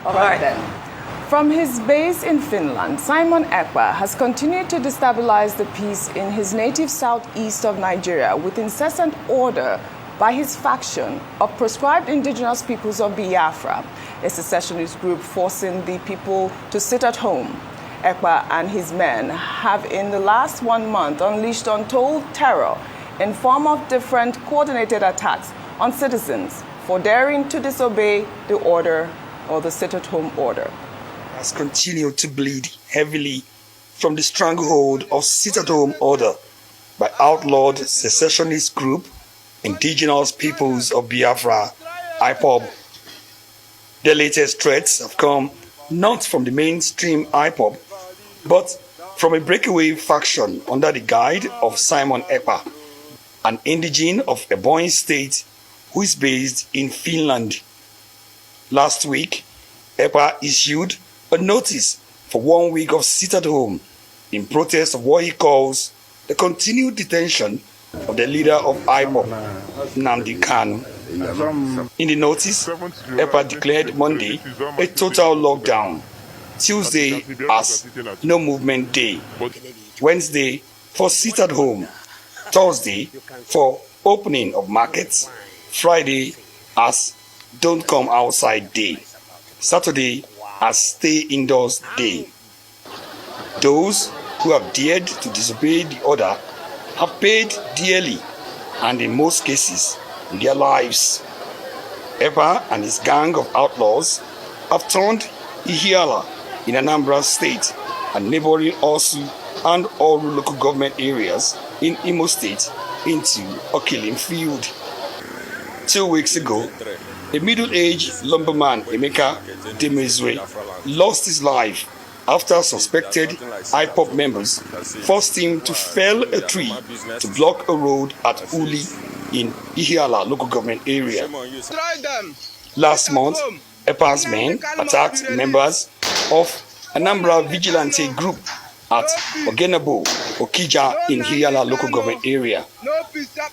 All right then. From his base in Finland, Simon Ekpa has continued to destabilize the peace in his native southeast of Nigeria with incessant order by his faction of proscribed indigenous peoples of Biafra, a secessionist group forcing the people to sit at home. Ekpa and his men have in the last 1 month unleashed untold terror in form of different coordinated attacks on citizens for daring to disobey the order or the sit-at-home order. Has continued to bleed heavily from the stranglehold of sit-at-home order by outlawed secessionist group Indigenous Peoples of Biafra, IPOB. The latest threats have come not from the mainstream IPOB, but from a breakaway faction under the guide of Simon Ekpa, an indigene of Ebonyi State who is based in Finland. Last week, Ekpa issued a notice for 1 week of sit-at-home in protest of what he calls the continued detention of the leader of IPOB, Nnamdi Kanu. In the notice, Ekpa declared Monday a total lockdown, Tuesday as no movement day, Wednesday for sit-at-home, Thursday for opening of markets, Friday as don't come outside day, Saturday as stay indoors day. Those who have dared to disobey the order have paid dearly, and in most cases, their lives. Ekpa and his gang of outlaws have turned Ihiala in Anambra State and neighboring Osu and Oru local government areas in Imo State into a killing field. 2 weeks ago, a middle-aged lumberman, Emeka Demezwe, lost his life after suspected IPOB members forced him to fell a tree to block a road at Uli in Ihiala local government area. Last month, Ekpa's men attacked members of Anambra vigilante group at Ogenabo, Okija in Ihiala local government area.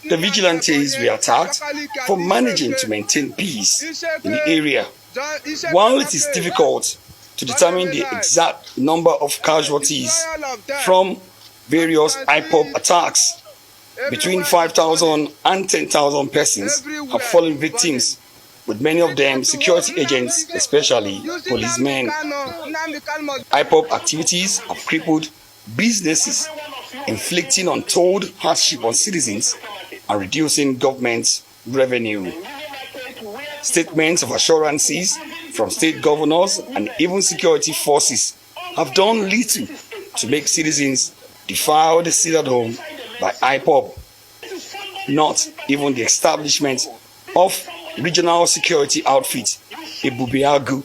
The vigilantes were attacked for managing to maintain peace in the area. While it is difficult to determine the exact number of casualties from various IPOB attacks, between 5,000 and 10,000 persons have fallen victims, with many of them security agents, especially policemen. IPOB activities have crippled businesses, inflicting untold hardship on citizens and reducing government revenue. Statements of assurances from state governors and even security forces have done little to make citizens defy the sit-at-home by IPOB. Not even the establishment of regional security outfit, Ebubeagu,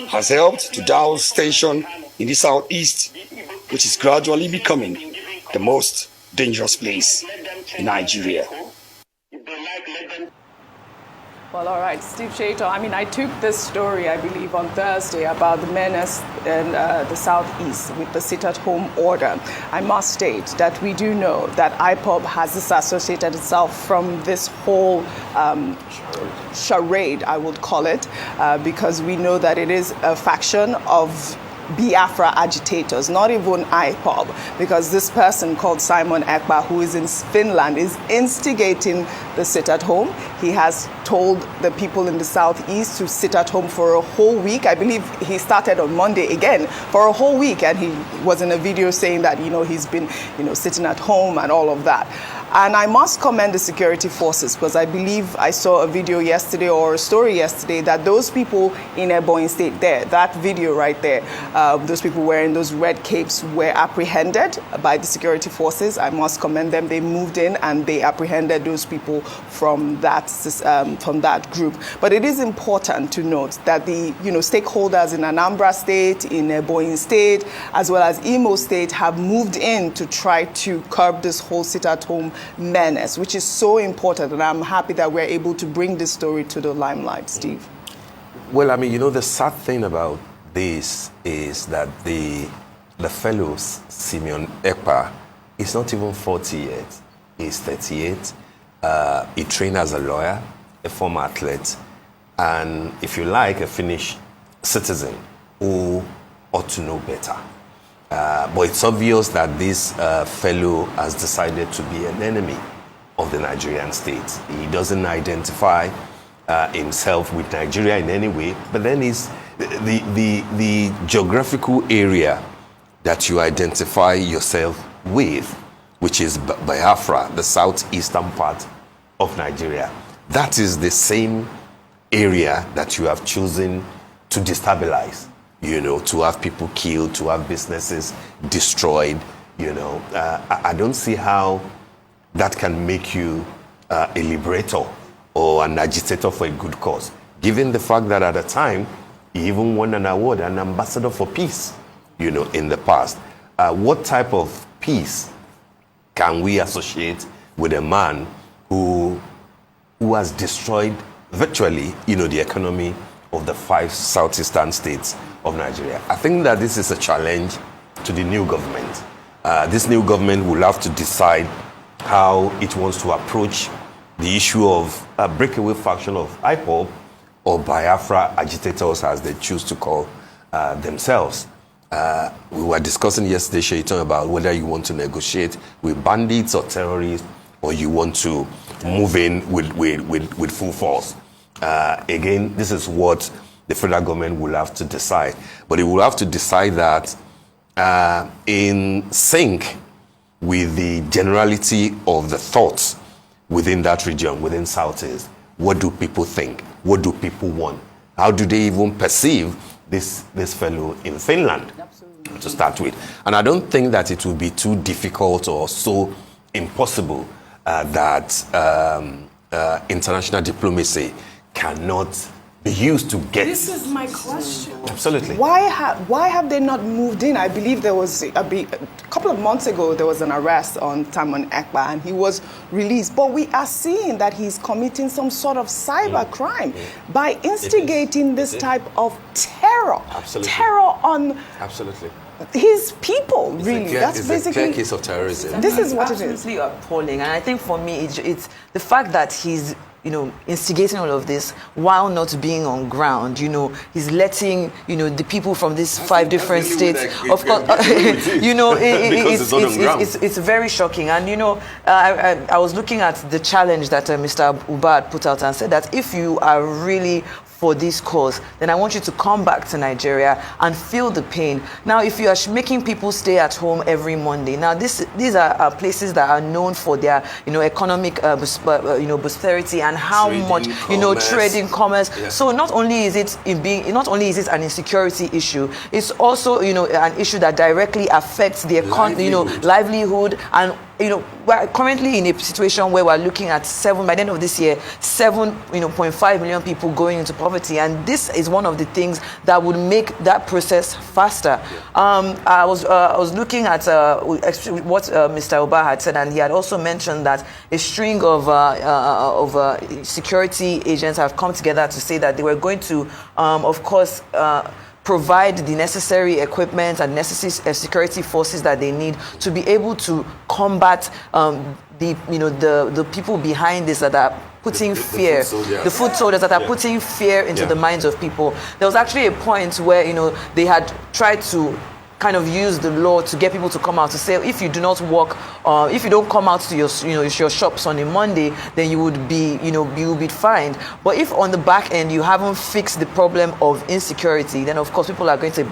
has helped to douse tension in the southeast, which is gradually becoming the most dangerous place in Nigeria. Well, all right, Steve Shato. I mean, I took this story, I believe, on Thursday about the menace in the southeast with the sit-at-home order. I must state that we do know that IPOB has disassociated itself from this whole charade, I would call it, because we know that it is a faction of Biafra agitators, not even IPOB, because this person called Simon Ekpa, who is in Finland, is instigating the sit-at-home. He has told the people in the southeast to sit at home for a whole week. I believe he started on Monday again for a whole week, and he was in a video saying that, he's been, sitting at home and all of that. And I must commend the security forces, because I believe I saw a video yesterday or a story yesterday that those people in Ebonyi State there, that video right there, those people wearing those red capes were apprehended by the security forces. I must commend them. They moved in and they apprehended those people from that group. But it is important to note that the stakeholders in Anambra State, in Ebonyi State, as well as Imo State have moved in to try to curb this whole sit-at-home menace, which is so important, and I'm happy that we're able to bring this story to the limelight, Steve. Well, I mean, the sad thing about this is that the fellow Simon Ekpa is not even 40 yet. He's 38. He trained as a lawyer, a former athlete, and if you like, a finished citizen who ought to know better. But it's obvious that this fellow has decided to be an enemy of the Nigerian state. He doesn't identify himself with Nigeria in any way, but then the geographical area that you identify yourself with, which is Biafra, the southeastern part of Nigeria. That is the same area that you have chosen to destabilize, to have people killed, to have businesses destroyed, I don't see how that can make you a liberator or an agitator for a good cause, given the fact that at the time, he even won an award, an ambassador for peace, in the past. What type of peace can we associate with a man who has destroyed virtually, the economy of the 5 southeastern states of Nigeria? I think that this is a challenge to the new government. This new government will have to decide how it wants to approach the issue of a breakaway faction of IPOB or Biafra agitators, as they choose to call themselves. We were discussing yesterday, Shaitan, about whether you want to negotiate with bandits or terrorists, or you want to move in with full force. Again, this is what the federal government will have to decide. But it will have to decide that in sync with the generality of the thoughts within that region, within Southeast. What do people think? What do people want? How do they even perceive this fellow in Finland? Absolutely. To start with? And I don't think that it will be too difficult or so impossible that international diplomacy cannot be used to get. This is my question. Absolutely. Why have they not moved in? I believe there was a couple of months ago there was an arrest on Simon Ekpa and he was released. But we are seeing that he's committing some sort of cyber crime by instigating this type of terror. Absolutely. Terror on absolutely his people. Really, that's basically a clear case of terrorism. This is what it is. Absolutely appalling, and I think for me it's the fact that he's instigating all of this while not being on ground. He's letting, the people from these 5 different states, of course, it's very shocking. And, I was looking at the challenge that Mr. Uba had put out and said that if you are really for this cause, then I want you to come back to Nigeria and feel the pain. Now, if you are making people stay at home every Monday, now these are places that are known for their, economic, prosperity and how trading, much, trading, commerce. Yeah. So not only is it an insecurity issue, it's also, an issue that directly affects the economy, livelihood. And we're currently in a situation where we're looking at by the end of this year, 7.5 million people going into poverty, and this is one of the things that would make that process faster. I was looking at what Mr. Oba had said, and he had also mentioned that a string of security agents have come together to say that they were going to, of course, provide the necessary equipment and necessary security forces that they need to be able to combat the people behind this that are putting fear, the foot soldiers that are putting fear into the minds of people. There was actually a point where they had tried to kind of use the law to get people to come out to say, if you do not work, if you don't come out to your shops on a Monday, then you would be you will be fined. But if on the back end you haven't fixed the problem of insecurity, then of course people are going to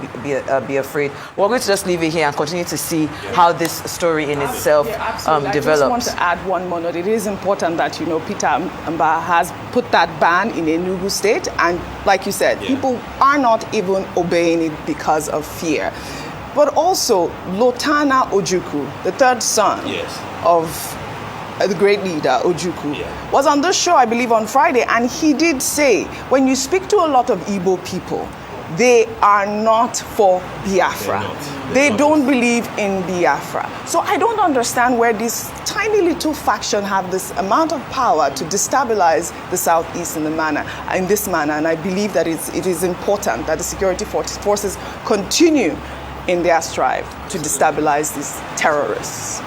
be afraid. We're going to just leave it here and continue to see how this story in itself develops. I just want to add one more note. It is important that Peter Mba has put that ban in Enugu State, and like you said, people are not even obeying it because of fear. But also, Lotana Ojukwu, the third son of the great leader, Ojukwu, was on this show, I believe, on Friday, and he did say, when you speak to a lot of Igbo people, they are not for Biafra. They don't believe in Biafra. So I don't understand where this tiny little faction have this amount of power to destabilize the Southeast in this manner. And I believe that it is important that the security forces continue in their strive to destabilize these terrorists.